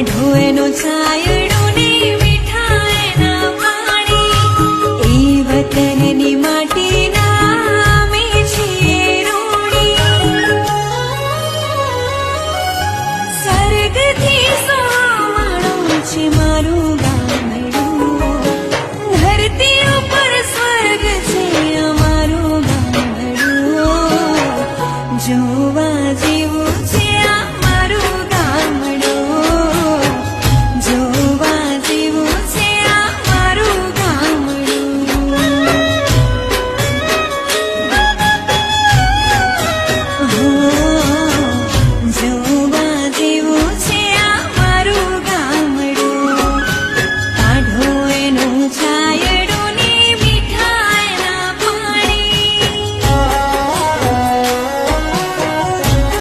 ઢોએનો છાયડો ને મીઠા એના પાણી એ વતનની માટીના અમે છીએ રોડી સ્વર્ગથી સોમાણું છે મારું ગામડું ધરતી ઉપર સ્વર્ગ છે અમારું ગામડું જોવા જેવું